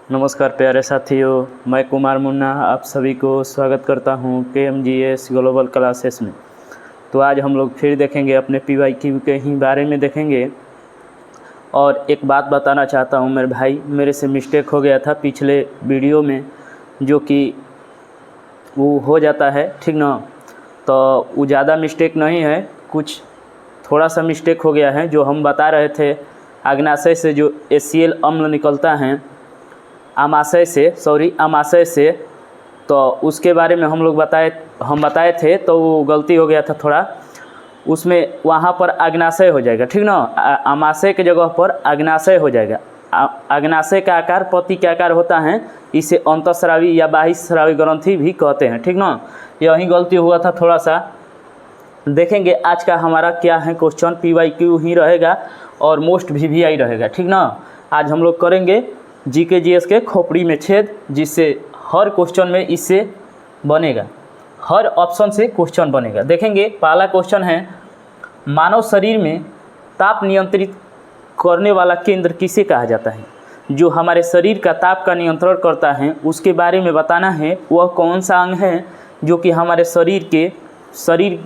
नमस्कार प्यारे साथियों, मैं कुमार मुन्ना आप सभी को स्वागत करता हूं KMGS ग्लोबल क्लासेस में। तो आज हम लोग फिर देखेंगे अपने PYQ के ही बारे में देखेंगे। और एक बात बताना चाहता हूं मेरे भाई, मेरे से मिस्टेक हो गया था पिछले वीडियो में, जो कि वो हो जाता है, ठीक ना। तो वो ज़्यादा मिस्टेक नहीं है, कुछ थोड़ा सा मिस्टेक हो गया है। जो हम बता रहे थे अग्नाशय से जो HCl अम्ल निकलता है अमाशय से, तो उसके बारे में हम बताए थे, तो वो गलती हो गया था थोड़ा। उसमें वहाँ पर अग्नाशय हो जाएगा, ठीक ना। अमाशय के जगह पर अग्नाशय हो जाएगा। अग्नाशय का आकार पत्ती के आकार होता है, इसे अंतःस्रावी या बाह्यस्रावी ग्रंथि भी कहते हैं, ठीक ना। यही गलती हुआ था थोड़ा सा। देखेंगे आज का हमारा क्या है क्वेश्चन, PYQ ही रहेगा और मोस्ट VVI रहेगा, ठीक ना। आज हम लोग करेंगे GKGS के खोपड़ी में छेद, जिससे हर क्वेश्चन में इससे बनेगा, हर ऑप्शन से क्वेश्चन बनेगा। देखेंगे पहला क्वेश्चन है, मानव शरीर में ताप नियंत्रित करने वाला केंद्र किसे कहा जाता है। जो हमारे शरीर का ताप का नियंत्रण करता है उसके बारे में बताना है। वह कौन सा अंग है जो कि हमारे शरीर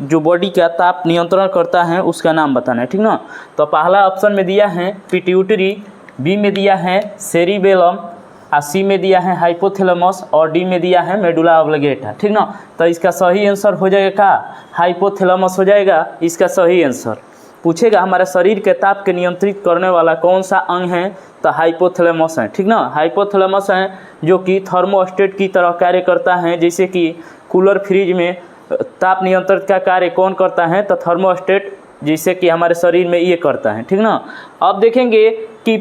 जो बॉडी का ताप नियंत्रण करता है, उसका नाम बताना है, ठीक ना। तो पहला ऑप्शन में दिया है पिट्यूटरी, बी में दिया है सेरिबेलम, सी में दिया है हाइपोथैलेमस और डी में दिया है मेडुला ऑब्लिगेटा, ठीक ना। तो इसका सही आंसर हो जाएगा क्या, हाइपोथैलेमस हो जाएगा इसका सही आंसर। पूछेगा हमारे शरीर के ताप के नियंत्रित करने वाला कौन सा अंग है, तो हाइपोथैलेमस है, ठीक ना। हाइपोथैलेमस है जो कि थर्मोस्टेट की तरह कार्य करता है। जैसे कि कूलर फ्रिज में ताप नियंत्रण का कार्य कौन करता है, तो थर्मोस्टेट, जिससे कि हमारे शरीर में ये करता है, ठीक ना। अब देखेंगे कि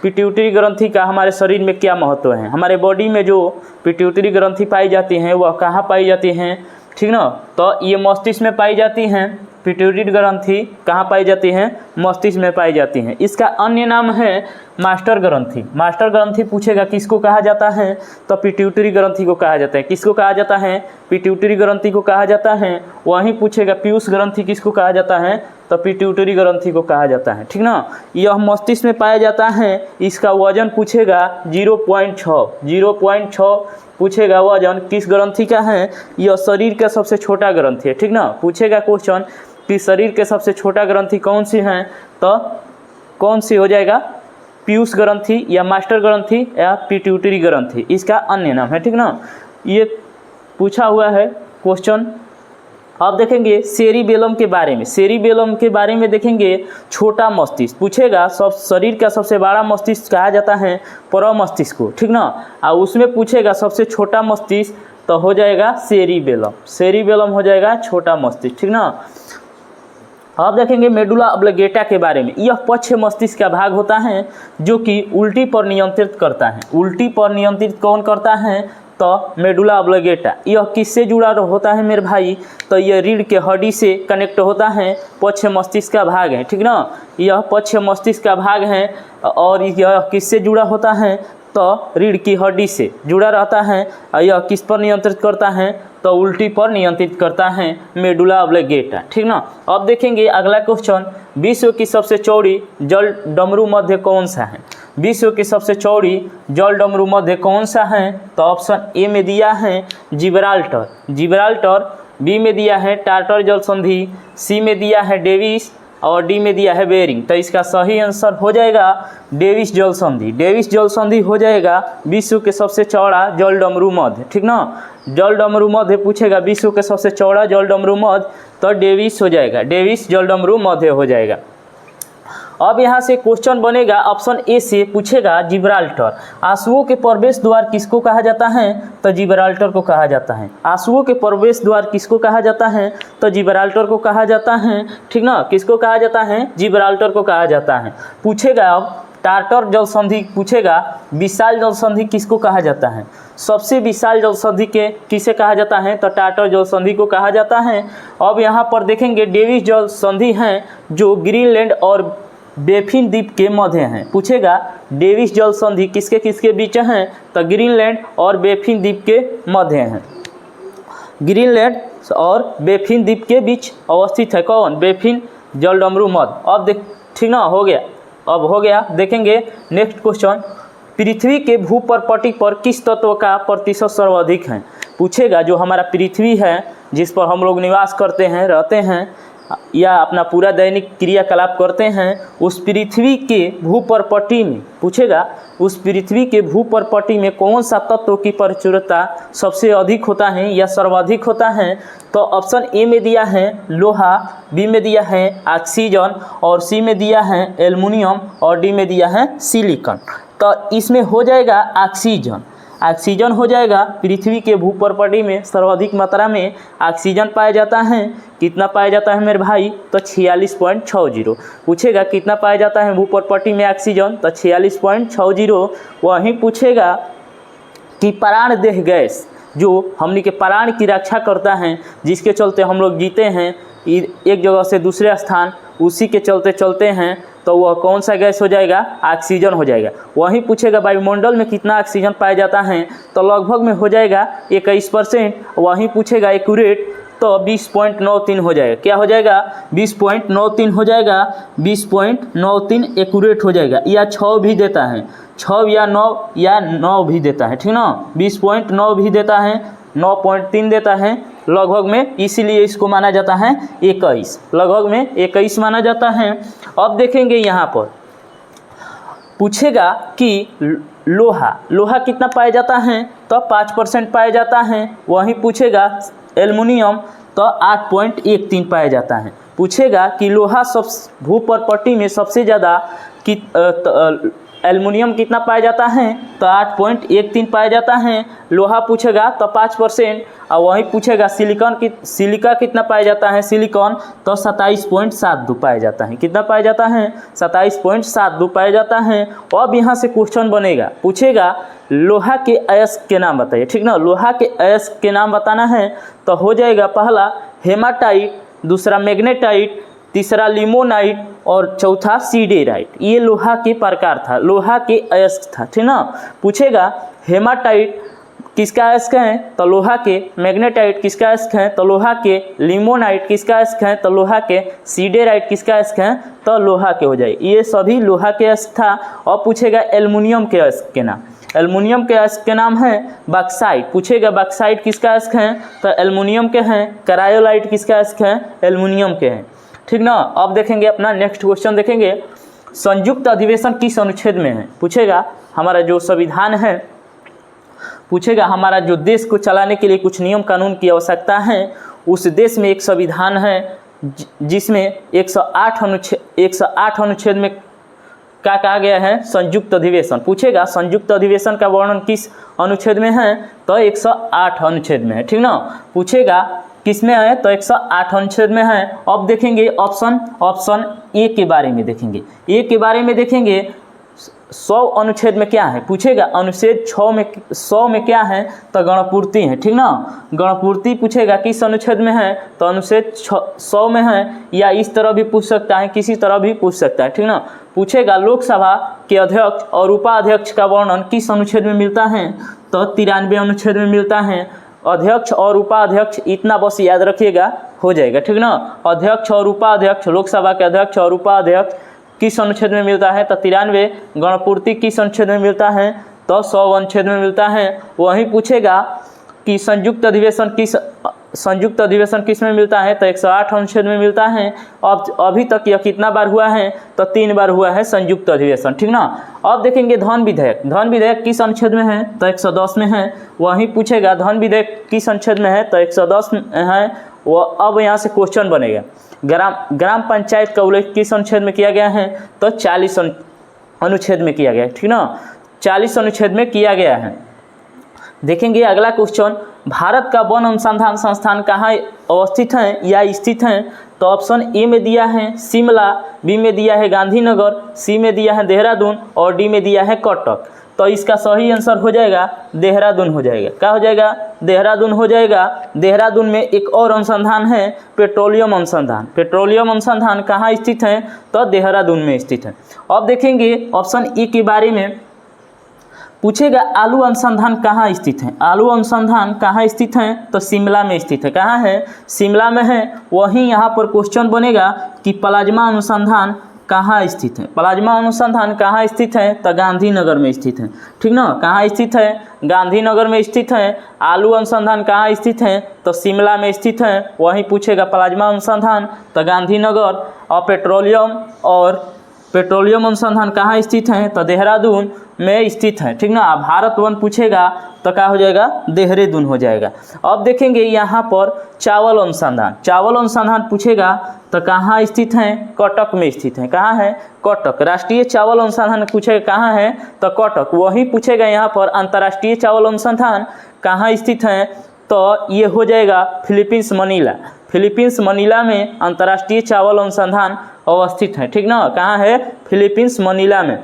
पिट्यूटरी ग्रंथि का हमारे शरीर में क्या महत्व है। हमारे बॉडी में जो पिट्यूटरी ग्रंथि पाई जाती हैं वह कहाँ पाई जाती हैं, ठीक ना। तो ये मस्तिष्क में पाई जाती हैं। पिट्यूटरी ग्रंथि कहाँ पाई जाती हैं, मस्तिष्क में पाई जाती हैं। इसका अन्य नाम है मास्टर ग्रंथि। मास्टर ग्रंथि पूछेगा किसको कहा जाता है, तो पिट्यूटरी ग्रंथि को कहा जाता है। किसको कहा जाता है, पिट्यूटरी ग्रंथि को कहा जाता है। वहीं पूछेगा पीयूष ग्रंथि किसको कहा जाता है, तो पिट्यूटरी ग्रंथि को कहा जाता है, ठीक ना। यह मस्तिष्क में पाया जाता है। इसका वजन पूछेगा 0.6 पूछेगा। वजन किस ग्रंथि का है, यह शरीर का सबसे छोटा ग्रंथि है, ठीक ना। पूछेगा क्वेश्चन कि शरीर के सबसे छोटा ग्रंथि कौन सी है, तो कौन सी हो जाएगा, पीयूष ग्रंथि या मास्टर ग्रंथि या पिट्यूटरी ग्रंथि, इसका अन्य नाम है, ठीक ना। ये पूछा हुआ है क्वेश्चन। अब देखेंगे सेरिबेलम के बारे में। सेरिबेलम के बारे में देखेंगे, छोटा मस्तिष्क पूछेगा। सब शरीर का सबसे बड़ा मस्तिष्क कहा जाता है परमस्तिष्क को, ठीक ना। और उसमें पूछेगा सबसे छोटा मस्तिष्क, तो हो जाएगा सेरिबेलम। सेरिबेलम हो जाएगा छोटा मस्तिष्क, ठीक ना। अब देखेंगे मेडुला ऑब्लिगेटा के बारे में। यह पक्ष मस्तिष्क का भाग होता है जो कि उल्टी पर नियंत्रित करता है। उल्टी पर नियंत्रित कौन करता है, तो मेडुला ऑब्लिगेटा। यह किससे जुड़ा होता है मेरे भाई, तो यह रीढ़ के हड्डी से कनेक्ट होता है, पक्ष मस्तिष्क का भाग है, ठीक ना। यह पक्ष मस्तिष्क का भाग है और यह किससे जुड़ा होता है, तो रीढ़ की हड्डी से जुड़ा रहता है। और यह किस पर नियंत्रित करता है, तो उल्टी पर नियंत्रित करता है मेडुला ऑब्लिगेटा, ठीक ना। अब देखेंगे अगला क्वेश्चन, विश्व की सबसे चौड़ी जल डमरू मध्य कौन सा है। विश्व की सबसे चौड़ी जल डमरू मध्य कौन सा है, तो ऑप्शन ए में दिया है जिब्राल्टर, बी में दिया है टार्टर जल संधि, सी में दिया है डेविस और डी में दिया है बेरिंग। तो इसका सही आंसर हो जाएगा डेविस जल संधि। डेविस जल संधि हो जाएगा विश्व के सबसे चौड़ा जल डमरू मध्य, ठीक ना। जल डमरू मध्य पूछेगा, विश्व के सबसे चौड़ा जल डमरू मध्य, तो डेविस हो जाएगा, डेविस जल डमरू मध्य हो जाएगा। अब यहाँ से क्वेश्चन बनेगा, ऑप्शन ए से पूछेगा जिब्राल्टर। आंसुओं के प्रवेश द्वार किसको कहा जाता है, तो जिब्राल्टर को कहा जाता है। आंसुओं के प्रवेश द्वार किसको कहा जाता है, तो जिब्राल्टर को कहा जाता है, ठीक ना। किसको कहा जाता है, जिब्राल्टर को कहा जाता है। पूछेगा अब टार्टर जल संधि पूछेगा, विशाल जल संधि किसको कहा जाता है। सबसे विशाल जल संधि के किसे कहा जाता है, तो टार्टर जल संधि को कहा जाता है। अब यहाँ पर देखेंगे डेविस जल संधि है जो ग्रीनलैंड और बेफिन द्वीप के मध्य हैं। पूछेगा डेविस जल संधि किसके किसके बीच हैं, तो ग्रीनलैंड और बेफिन द्वीप के मध्य हैं। ग्रीनलैंड और बेफिन द्वीप के बीच अवस्थित है कौन, बेफिन जल डमरू मध्य। अब देख, ठीक ना, हो गया। अब हो गया। देखेंगे नेक्स्ट क्वेश्चन, पृथ्वी के भूपर्पटी पर किस तत्व का प्रतिशत सर्वाधिक है। पूछेगा जो हमारा पृथ्वी है, जिस पर हम लोग निवास करते हैं, रहते हैं या अपना पूरा दैनिक क्रियाकलाप करते हैं, उस पृथ्वी के भूपर्पटी में पूछेगा उस पृथ्वी के भूपर्पटी में कौन सा तत्व की प्रचुरता सबसे अधिक होता है या सर्वाधिक होता है। तो ऑप्शन ए में दिया है लोहा, बी में दिया है ऑक्सीजन और सी में दिया है एल्युमिनियम और डी में दिया है सिलिकॉन। तो इसमें हो जाएगा ऑक्सीजन। ऑक्सीजन हो जाएगा। पृथ्वी के भूपर्पटी में सर्वाधिक मात्रा में ऑक्सीजन पाया जाता है। कितना पाया जाता है मेरे भाई? तो 46.60। पूछेगा कितना पाया जाता है भूपर्पटी में ऑक्सीजन? तो 46.60। वहीं पूछेगा कि प्राणदेह गैस जो हमनी के प्राण की रक्षा करता है, जिसके चलते हम लोग जीते हैं, एक जगह से दूसरे स्थान उसी के चलते चलते हैं, तो वह कौन सा गैस हो जाएगा? ऑक्सीजन हो जाएगा। वहीं पूछेगा वायुमंडल में कितना ऑक्सीजन पाया जाता है? तो लगभग में हो जाएगा 21%। वहीं पूछेगा एक्यूरेट, तो 20.93 हो जाएगा। क्या हो जाएगा? 20.93 हो जाएगा। 20.93 एक्यूरेट हो जाएगा, या 6 भी देता है, 6 या 9 भी देता है, ठीक ना। 20.9 भी देता है, 9.3 देता है लगभग में, इसीलिए इसको माना जाता है 21। लगभग में 21 माना जाता है। अब देखेंगे यहाँ पर पूछेगा कि लोहा कितना पाया जाता है? तो 5% पाया जाता है। वहीं पूछेगा एल्युमिनियम, तो 8.13 पाया जाता है। पूछेगा कि लोहा सब भूपर्पटी में सबसे ज़्यादा कि एल्युमिनियम कितना पाया जाता है? तो 8.13 पाया जाता है। लोहा पूछेगा तो 5%। और वहीं पूछेगा सिलिका कितना पाया जाता है? सिलिकॉन, तो 27.72 पाया जाता है। कितना पाया जाता है? 27.72 पाया जाता है। अब यहाँ से क्वेश्चन बनेगा, पूछेगा लोहा के अयस्क के नाम बताइए, ठीक ना। लोहा के अयस्क के नाम बताना है, तो हो जाएगा पहला हेमाटाइट, दूसरा मैग्नेटाइट, तीसरा लिमोनाइट और चौथा सीडेराइट। ये लोहा के प्रकार था, लोहा के अयस्क था, ठीक ना। पूछेगा हेमाटाइट किसका अयस्क है? तो लोहा के। मैग्नेटाइट किसका अयस्क है? तो लोहा के। लिमोनाइट किसका अयस्क है? तो लोहा के। सीडेराइट किसका अयस्क है? तो लोहा के हो जाए। ये सभी लोहा के अयस्क था। और पूछेगा एल्युमिनियम के अयस्क के नाम। एल्युमिनियम के अयस्क के नाम है बॉक्साइट। पूछेगा बॉक्साइट किसका अयस्क है? तो एल्युमिनियम के हैं। क्रायोलाइट किसका अयस्क है? एल्युमिनियम के हैं, ठीक ना। अब देखेंगे अपना नेक्स्ट क्वेश्चन देखेंगे, संयुक्त अधिवेशन किस अनुच्छेद में है। पूछेगा हमारा जो संविधान है, पूछेगा हमारा जो देश को चलाने के लिए कुछ नियम कानून की आवश्यकता है, उस देश में एक संविधान है जिसमें 108 अनुच्छेद में क्या कहा गया है? संयुक्त अधिवेशन। पूछेगा संयुक्त अधिवेशन का वर्णन किस अनुच्छेद में है? तो 108 अनुच्छेद में है, ठीक ना। पूछेगा किस में है? तो 108 अनुच्छेद में है। अब देखेंगे ऑप्शन ए के बारे में देखेंगे। ए के बारे में देखेंगे 100 अनुच्छेद में क्या है? पूछेगा अनुच्छेद 100 में क्या है? तो गणपूर्ति है, ठीक ना। गणपूर्ति पूछेगा किस अनुच्छेद में है? तो अनुच्छेद 100 में है, या इस तरह भी पूछ सकता है, किसी तरह भी पूछ सकता है, ठीक ना। पूछेगा लोकसभा के अध्यक्ष और उपाध्यक्ष का वर्णन किस अनुच्छेद में मिलता है? तो 93 अनुच्छेद में मिलता है। अध्यक्ष और उपाध्यक्ष इतना बस याद रखिएगा, हो जाएगा, ठीक ना। अध्यक्ष और उपाध्यक्ष, लोकसभा के अध्यक्ष और उपाध्यक्ष किस अनुच्छेद में मिलता है? तो 93। गणपूर्ति किस अनुच्छेद में मिलता है? तो 100 अनुच्छेद में मिलता है। वहीं पूछेगा कि संयुक्त अधिवेशन किस में मिलता है? तो 108 अनुच्छेद में मिलता है। अब अभी तक यह कितना बार हुआ है? तो 3 बार हुआ है संयुक्त अधिवेशन, ठीक ना। अब देखेंगे धन विधेयक किस अनुच्छेद में है? तो 110 में है। वहीं पूछेगा धन विधेयक किस अनुच्छेद में है? तो 110 में है। वो अब यहाँ से क्वेश्चन बनेगा, ग्राम पंचायत का उल्लेख किस अनुच्छेद में किया गया है? तो 40 अनुच्छेद में किया गया है, ठीक ना। 40 अनुच्छेद में किया गया है। देखेंगे अगला क्वेश्चन, भारत का वन अनुसंधान संस्थान कहाँ अवस्थित है या स्थित है? तो ऑप्शन ए में दिया है शिमला, बी में दिया है गांधीनगर, सी में दिया है देहरादून और डी में दिया है कटक। तो इसका सही आंसर हो जाएगा देहरादून हो जाएगा। क्या हो जाएगा? देहरादून हो जाएगा। देहरादून में एक और अनुसंधान है पेट्रोलियम अनुसंधान। पेट्रोलियम अनुसंधान कहाँ स्थित है? तो देहरादून में स्थित है। अब देखेंगे ऑप्शन ई के बारे में, पूछेगा आलू अनुसंधान कहाँ स्थित है? आलू अनुसंधान कहाँ स्थित है? तो शिमला में स्थित है। कहाँ है? शिमला में है। वहीं यहाँ पर क्वेश्चन बनेगा कि प्लाज्मा अनुसंधान कहाँ स्थित है? प्लाज्मा अनुसंधान कहाँ स्थित है? तो गांधीनगर में स्थित है, ठीक ना। कहाँ स्थित है? गांधीनगर में स्थित है। आलू अनुसंधान कहाँ स्थित है? तो शिमला में स्थित है। वहीं पूछेगा प्लाज्मा अनुसंधान तो गांधीनगर। और पेट्रोलियम अनुसंधान कहाँ स्थित है? तो देहरादून में स्थित है, ठीक ना। अब भारत वन पूछेगा तो क्या हो जाएगा? देहरादून हो जाएगा। अब देखेंगे यहाँ पर चावल अनुसंधान पूछेगा तो कहाँ स्थित है? कटक में स्थित है। कहाँ है? कटक। राष्ट्रीय चावल अनुसंधान पूछेगा कहाँ है? तो कटक। वही पूछेगा यहाँ पर अंतर्राष्ट्रीय चावल अनुसंधान कहाँ स्थित है? तो ये हो जाएगा फिलीपींस मनीला में अंतर्राष्ट्रीय चावल अनुसंधान अवस्थित है, ठीक ना। कहाँ है? फिलीपींस मनीला में।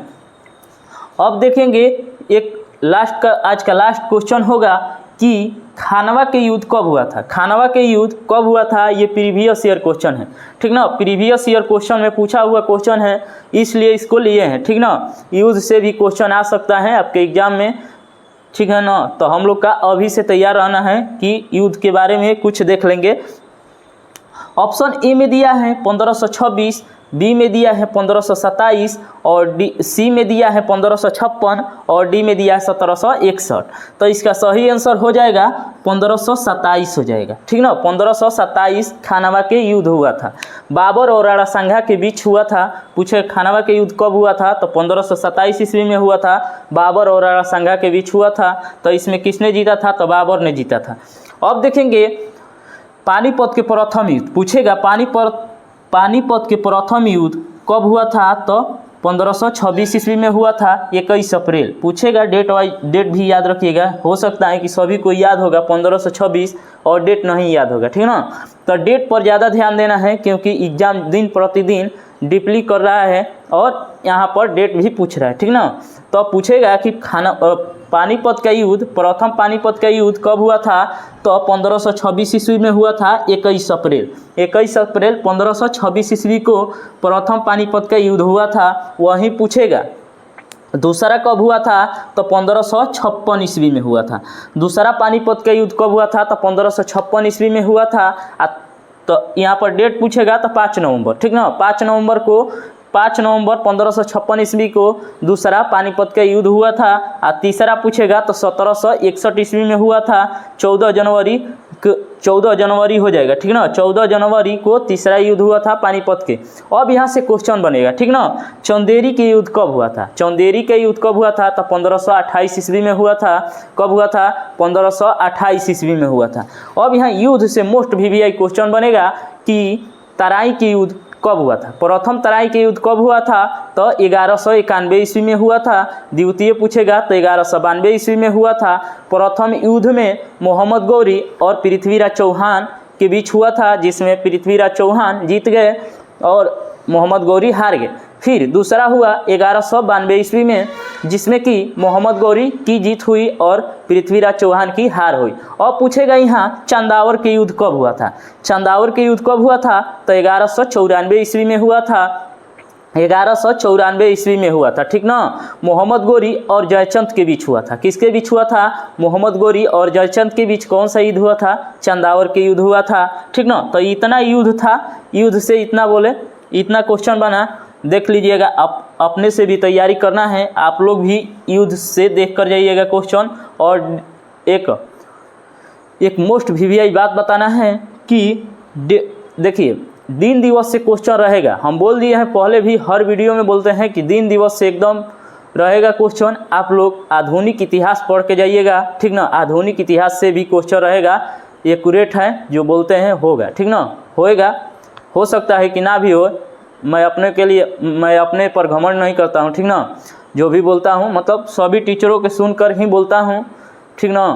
अब देखेंगे एक आज का लास्ट क्वेश्चन होगा कि खानवा के युद्ध कब हुआ था? खानवा के युद्ध कब हुआ था? ये प्रीवियस ईयर क्वेश्चन है, ठीक ना। प्रीवियस ईयर क्वेश्चन में पूछा हुआ क्वेश्चन है, इसलिए इसको लिए हैं, ठीक ना। युद्ध से भी क्वेश्चन आ सकता है आपके एग्जाम में, ठीक है ना। तो हम लोग का अभी से तैयार रहना है कि युद्ध के बारे में कुछ देख लेंगे। ऑप्शन ए में दिया है 1526, बी में दिया है 1527 और सी में दिया है 1556 और डी में दिया है 1761। तो इसका सही आंसर हो जाएगा 1527 हो जाएगा, ठीक ना। 1527 खानवा के युद्ध हुआ था। बाबर और राणा सांगा के बीच हुआ था। पूछे खानवा के युद्ध कब हुआ था? तो 1527 ईस्वी में हुआ था। बाबर और राणा सांगा के बीच हुआ था। तो इसमें किसने जीता था? तो बाबर ने जीता था। अब देखेंगे पानीपत के प्रथम युद्ध पूछेगा। पानीपत के प्रथम युद्ध कब हुआ था? तो 1526 ईस्वी में हुआ था, 21 अप्रैल। पूछेगा डेट भी याद रखिएगा। हो सकता है कि सभी को याद होगा 1526 और डेट नहीं याद होगा, ठीक ना। तो डेट पर ज़्यादा ध्यान देना है क्योंकि एग्जाम दिन प्रतिदिन डीपली कर रहा है और यहाँ पर डेट भी पूछ रहा है, ठीक ना। तो पूछेगा कि प्रथम पानीपत का युद्ध कब हुआ था? तो 1526 ईस्वी में हुआ था, 21 अप्रैल 1526 ईस्वी को प्रथम पानीपत का युद्ध हुआ था। वहीं पूछेगा दूसरा कब हुआ था? तो 1556 ईस्वी में हुआ था। दूसरा पानीपत का युद्ध कब हुआ था? तो 1556 ईस्वी में हुआ था। तो यहाँ पर डेट पूछेगा तो 5 नवंबर, ठीक ना। 5 नवंबर 1556 ईस्वी को दूसरा पानीपत का युद्ध हुआ था। और तीसरा पूछेगा तो 1761 ईस्वी में हुआ था। 14 जनवरी हो जाएगा, ठीक ना। 14 जनवरी को तीसरा युद्ध हुआ था पानीपत के। अब यहाँ से क्वेश्चन बनेगा, ठीक ना। चंदेरी के युद्ध कब हुआ था? चंदेरी के युद्ध कब हुआ था? तो 1528 ईस्वी में हुआ था। कब हुआ था? 1528 ईस्वी में हुआ था। अब यहाँ युद्ध से मोस्ट VVI क्वेश्चन बनेगा कि तराई के युद्ध कब हुआ था? प्रथम तराई के युद्ध कब हुआ था? तो 1191 ईस्वी में हुआ था। द्वितीय पूछेगा तो 1192 ईस्वी में हुआ था। प्रथम युद्ध में मोहम्मद गौरी और पृथ्वीराज चौहान के बीच हुआ था, जिसमें पृथ्वीराज चौहान जीत गए और मोहम्मद गौरी हार गए। फिर दूसरा हुआ 1192 ईस्वी में, जिसमें कि मोहम्मद गौरी की जीत हुई और पृथ्वीराज चौहान की हार हुई। और पूछेगा यहाँ चंदावर के युद्ध कब हुआ था? चंदावर के युद्ध कब हुआ था? तो 1194 ईस्वी में हुआ था। 1194 ईस्वी में हुआ था, ठीक ना। मोहम्मद गौरी और जयचंद के बीच हुआ था। किसके बीच हुआ था? मोहम्मद गौरी और जयचंद के बीच कौन सा युद्ध हुआ था? चंदावर के युद्ध हुआ था, ठीक ना। तो इतना युद्ध था, युद्ध से इतना बोले, इतना क्वेश्चन बना। देख लीजिएगा, अपने से भी तैयारी करना है। आप लोग भी युद्ध से देख कर जाइएगा क्वेश्चन। और एक मोस्ट VVI बात बताना है कि देखिए दिन दिवस से क्वेश्चन रहेगा। हम बोल दिए हैं पहले भी, हर वीडियो में बोलते हैं कि दिन दिवस से एकदम रहेगा क्वेश्चन। आप लोग आधुनिक इतिहास पढ़ के जाइएगा, ठीक ना। आधुनिक इतिहास से भी क्वेश्चन रहेगा। एक्यूरेट है जो बोलते हैं, होगा, ठीक ना। होएगा, हो सकता है कि ना भी हो। मैं अपने पर घमंड नहीं करता हूँ, ठीक ना। जो भी बोलता हूँ मतलब सभी टीचरों के सुनकर ही बोलता हूँ, ठीक ना।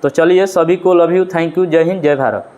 तो चलिए, सभी को लव यू, थैंक यू, जय हिंद, जय भारत।